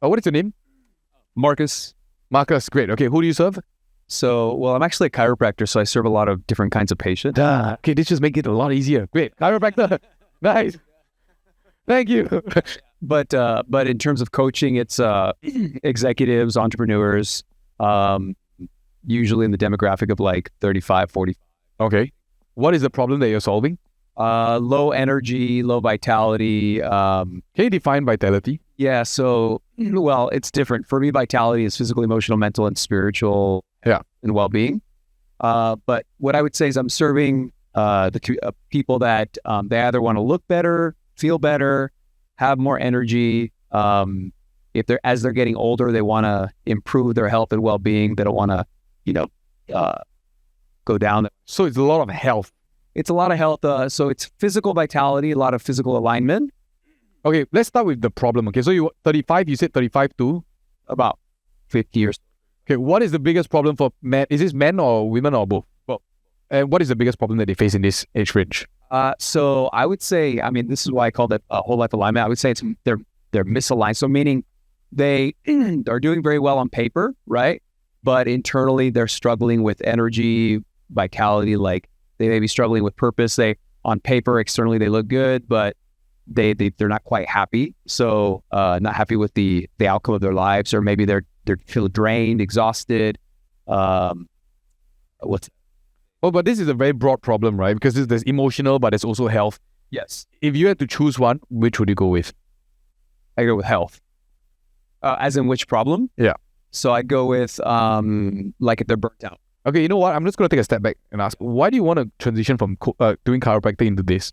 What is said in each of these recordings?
What is your name? Marcus. Marcus. Great. Okay, who do you serve? Well, I'm actually a chiropractor, so I serve a lot of different kinds of patients. Duh. Okay, this just make it a lot easier. Great. Chiropractor. Nice. Thank you. But in terms of coaching, it's executives, entrepreneurs, usually in the demographic of like 35, 40. Okay. What is the problem that you're solving? Low energy, low vitality. Can you define vitality? Yeah, so, well, it's different. For me, vitality is physical, emotional, mental, and spiritual and well-being. But what I would say is I'm serving the two people that they either want to look better, feel better, have more energy. As they're getting older, they want to improve their health and well-being. They don't want to, go down. So it's a lot of health. It's a lot of health. So it's physical vitality, a lot of physical alignment. Okay, let's start with the problem. Okay, so you 35, you said 35 to about 50 years. Okay, what is the biggest problem for men? Is this men or women or both? Well, and what is the biggest problem that they face in this age range? So I would say, I mean, this is why I call it whole life alignment. I would say they're misaligned. So meaning they are doing very well on paper, right? But internally they're struggling with energy, vitality. Like they may be struggling with purpose. On paper, externally they look good, but they're not quite happy. So not happy with the outcome of their lives, or maybe they feel drained, exhausted. But this is a very broad problem, right? Because there's emotional, but there's also health. Yes. If you had to choose one, which would you go with? I go with health. As in which problem? Yeah. So I go with like if they're burnt out. Okay, you know what? I'm just going to take a step back and ask, why do you want to transition from doing chiropractic into this?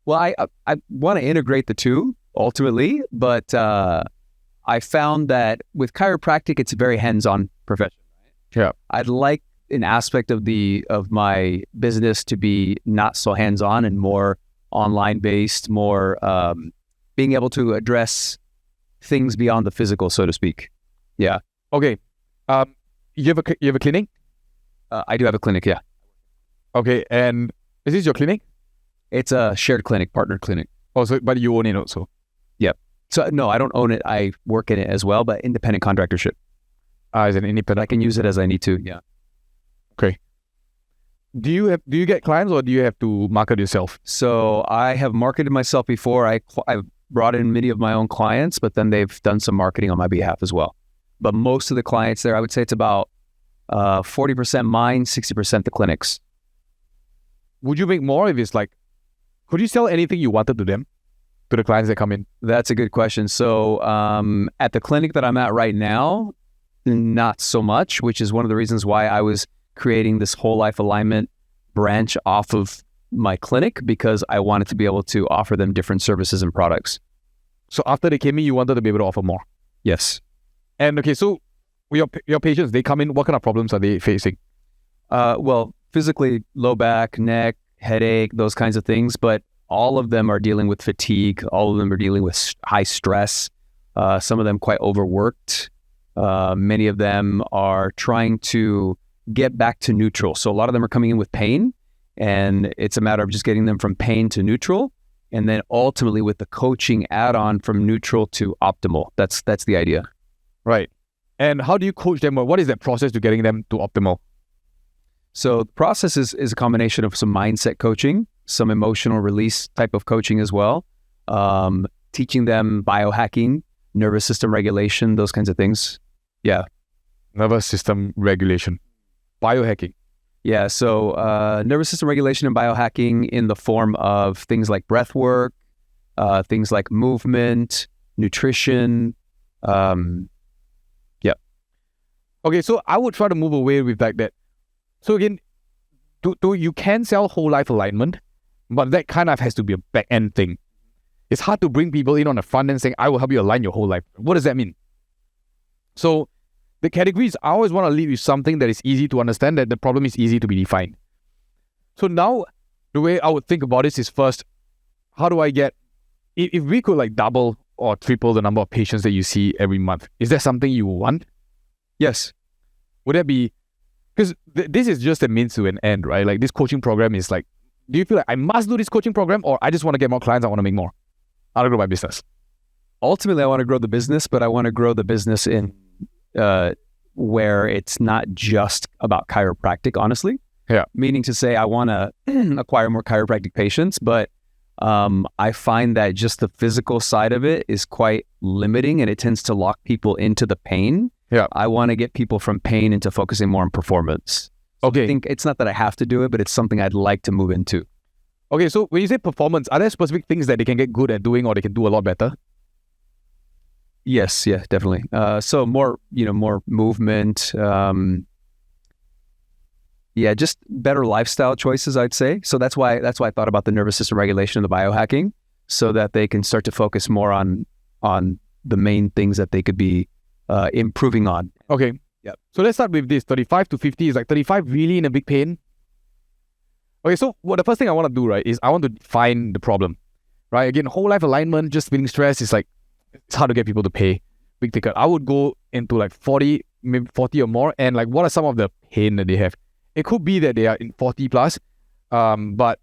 Well, I want to integrate the two ultimately, but I found that with chiropractic, it's a very hands-on profession. Right? Yeah. I'd like an aspect of my business to be not so hands-on and more online-based, more being able to address things beyond the physical, so to speak. Yeah. Okay. You have a clinic? I do have a clinic, yeah. Okay, and is this your clinic? It's a shared clinic, partner clinic. Oh, so but you own it also? Yep. So no, I don't own it. I work in it as well, but independent contractorship. As an independent, I can use it as I need to. Yeah. Okay. Do you get clients or do you have to market yourself? So I have marketed myself before. I've brought in many of my own clients, but then they've done some marketing on my behalf as well. But most of the clients there, I would say it's about 40% mine, 60% the clinics. Would you make more if it's like, could you sell anything you wanted to them, to the clients that come in? That's a good question. So at the clinic that I'm at right now, not so much, which is one of the reasons why I was creating this whole life alignment branch off of my clinic, because I wanted to be able to offer them different services and products. So after they came in, you wanted to be able to offer more? Yes. And okay, so your patients, they come in, what kind of problems are they facing? Well, physically, low back, neck, headache, those kinds of things, but all of them are dealing with fatigue. All of them are dealing with high stress. Some of them quite overworked. Many of them are trying to get back to neutral. So a lot of them are coming in with pain, and it's a matter of just getting them from pain to neutral, and then ultimately with the coaching add-on from neutral to optimal. That's the idea. Right. And how do you coach them? What is that process to getting them to optimal? So the process is a combination of some mindset coaching, some emotional release type of coaching as well, teaching them biohacking, nervous system regulation, those kinds of things. Yeah. Nervous system regulation. Biohacking. Yeah. So nervous system regulation and biohacking in the form of things like breath work, things like movement, nutrition. Yeah. Okay. So I would try to move away with like that. So again, you can sell whole life alignment, but that kind of has to be a back end thing. It's hard to bring people in on the front end saying, I will help you align your whole life. What does that mean? So the categories, I always want to lead with something that is easy to understand, that the problem is easy to be defined. So now the way I would think about this is, first, how do I get, if we could like double or triple the number of patients that you see every month, is that something you want? Yes. Would that be, because this is just a means to an end, right? Like this coaching program is like, do you feel like I must do this coaching program, or I just want to get more clients, I want to make more, I want to grow my business? ultimately I want to grow the business, but I want to grow the business in where it's not just about chiropractic, honestly. Yeah. Meaning to say I want to acquire more chiropractic patients, but I find that just the physical side of it is quite limiting and it tends to lock people into the pain. Yeah. I want to get people from pain into focusing more on performance. So Okay. I think it's not that I have to do it, but it's something I'd like to move into. Okay, so when you say performance, are there specific things that they can get good at doing or they can do a lot better? Yes, yeah, definitely. So more movement, just better lifestyle choices, I'd say. So that's why I thought about the nervous system regulation and the biohacking, so that they can start to focus more on the main things that they could be improving on. Okay. Yep. So let's start with this. 35 to 50 is like 35 really in a big pain? Okay, so the first thing I want to do, right, is I want to find the problem, right? Again, whole life alignment, just feeling stress is like, it's hard to get people to pay big ticket. I would go into like 40, maybe 40 or more, and like, what are some of the pain that they have? It could be that they are in 40 plus, but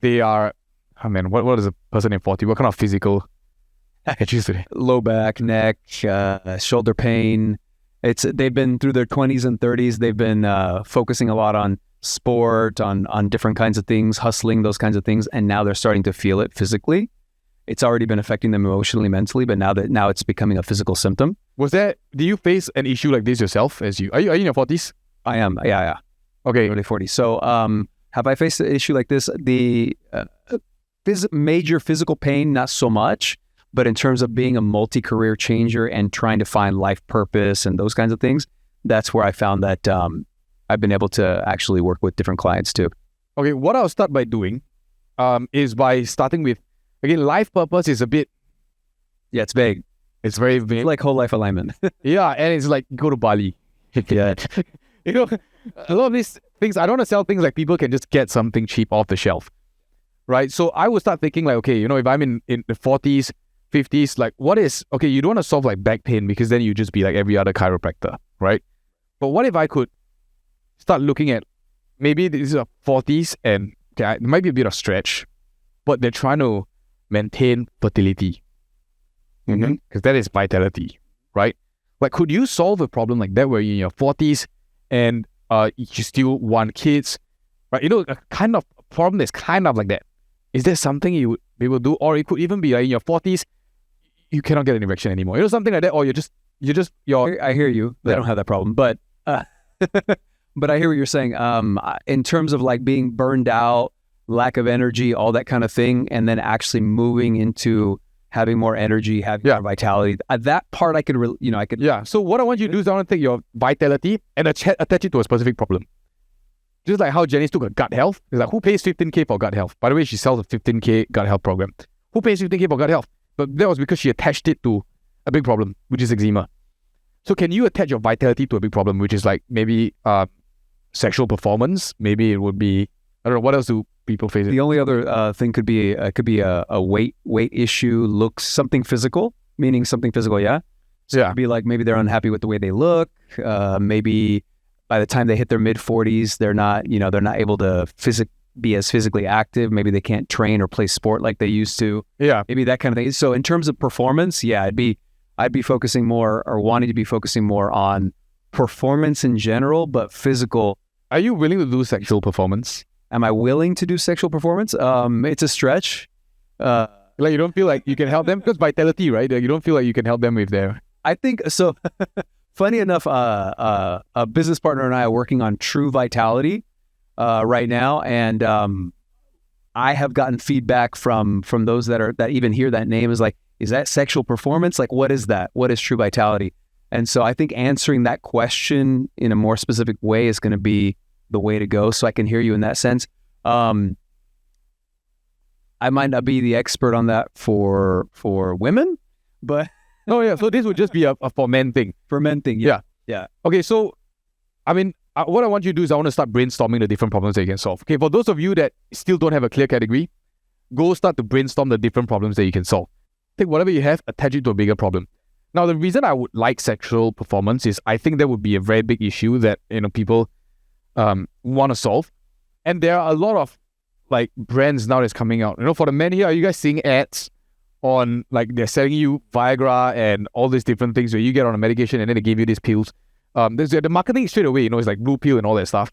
they are, what is a person in 40? What kind of physical issues today? Low back, neck, shoulder pain. They've been through their 20s and 30s. They've been focusing a lot on sport, on different kinds of things, hustling, those kinds of things, and now they're starting to feel it physically. It's already been affecting them emotionally, mentally, but now it's becoming a physical symptom. Do you face an issue like this yourself? Are you in your 40s? I am, yeah. Okay. Early 40s. So have I faced an issue like this? The major physical pain, not so much, but in terms of being a multi-career changer and trying to find life purpose and those kinds of things, that's where I found that I've been able to actually work with different clients too. Okay, what I'll start by doing is by starting with, again, life purpose is a bit... Yeah, it's vague. It's very vague. It's like whole life alignment. Yeah, and it's like, go to Bali. Yeah. A lot of these things, I don't want to sell things like people can just get something cheap off the shelf, right? So I would start thinking like, okay, if I'm in the 40s, 50s, like you don't want to solve like back pain because then you just be like every other chiropractor, right? But what if I could start looking at, maybe these are 40s and it might be a bit of stretch, but they're trying to maintain fertility. Because that is vitality, right? Like, could you solve a problem like that where you're in your 40s and you still want kids, right? A kind of problem that's kind of like that. Is there something you would be able to do? Or it could even be like in your 40s, you cannot get an erection anymore. Something like that. Or I hear you. I don't have that problem. But but I hear what you're saying. In terms of like being burned out, lack of energy, all that kind of thing, and then actually moving into having more energy, having more vitality. That part I could, Yeah. So what I want you to do is I want to take your vitality and attach it to a specific problem. Just like how Janice took a gut health. It's like, who pays 15K for gut health? By the way, she sells a 15K gut health program. Who pays 15K for gut health? But that was because she attached it to a big problem, which is eczema. So can you attach your vitality to a big problem, which is like maybe sexual performance? Maybe it would be, I don't know, what else do people face? The only other thing could be a weight issue, looks, something physical, meaning something physical, yeah? So it could be like maybe they're unhappy with the way they look. Maybe by the time they hit their mid-40s, they're not able to be as physically active. Maybe they can't train or play sport like they used to. Yeah. Maybe that kind of thing. So in terms of performance, yeah, I'd be focusing more, or wanting to be focusing more on performance in general, but physical. Are you willing to do sexual performance? Am I willing to do sexual performance? It's a stretch. Like you don't feel like you can help them because vitality, right? You don't feel like you can help them with their... I think so. Funny enough, a business partner and I are working on True Vitality right now, and I have gotten feedback from those that even hear that name is like, is that sexual performance? Like, what is that? What is True Vitality? And so I think answering that question in a more specific way is going to be the way to go. So I can hear you in that sense. I might not be the expert on that for women, but oh yeah. So this would just be a for men thing. For men thing. Yeah. Okay. So, what I want you to do is I want to start brainstorming the different problems that you can solve. Okay. For those of you that still don't have a clear category, go start to brainstorm the different problems that you can solve. Take whatever you have, attach it to a bigger problem. Now, the reason I would like sexual performance is I think that would be a very big issue that people want to solve, and there are a lot of like brands now that's coming out. For the men here, are you guys seeing ads on like they're selling you Viagra and all these different things where you get on a medication and then they give you these pills. There's the marketing straight away, it's like blue pill and all that stuff.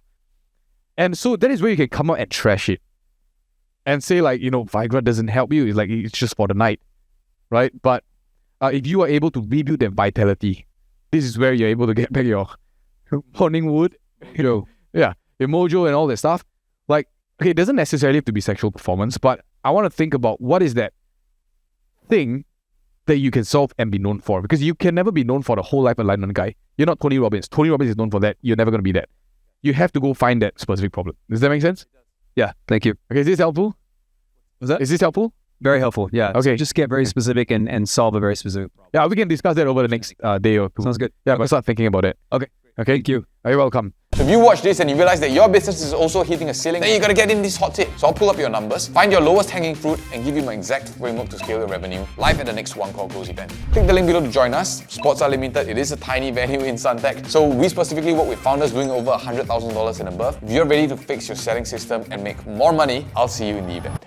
And so that is where you can come out and trash it and say like, Viagra doesn't help you. It's like, it's just for the night, right? But if you are able to rebuild that vitality, this is where you're able to get back your morning wood, your mojo and all that stuff. Like, okay, it doesn't necessarily have to be sexual performance, but I want to think about what is that thing that you can solve and be known for, because you can never be known for the whole life alignment guy. You're not Tony Robbins. Tony Robbins is known for that. You're never going to be that. You have to go find that specific problem. Does that make sense? Yeah, thank you. Okay, is this helpful? Was that? Is this helpful? Very helpful, yeah. Okay. So just get very specific and solve a very specific problem. Yeah, we can discuss that over the next day or two. Sounds good. Yeah, but start thinking about it. Okay. Thank you. You're welcome. So if you watch this and you realize that your business is also hitting a ceiling, then you gotta get in this hot tip. So I'll pull up your numbers, find your lowest hanging fruit, and give you my exact framework to scale your revenue live at the next One Call Close event. Click the link below to join us. Spots are limited. It is a tiny venue in Suntec. So we specifically work with founders doing over $100,000 and above. If you're ready to fix your selling system and make more money, I'll see you in the event.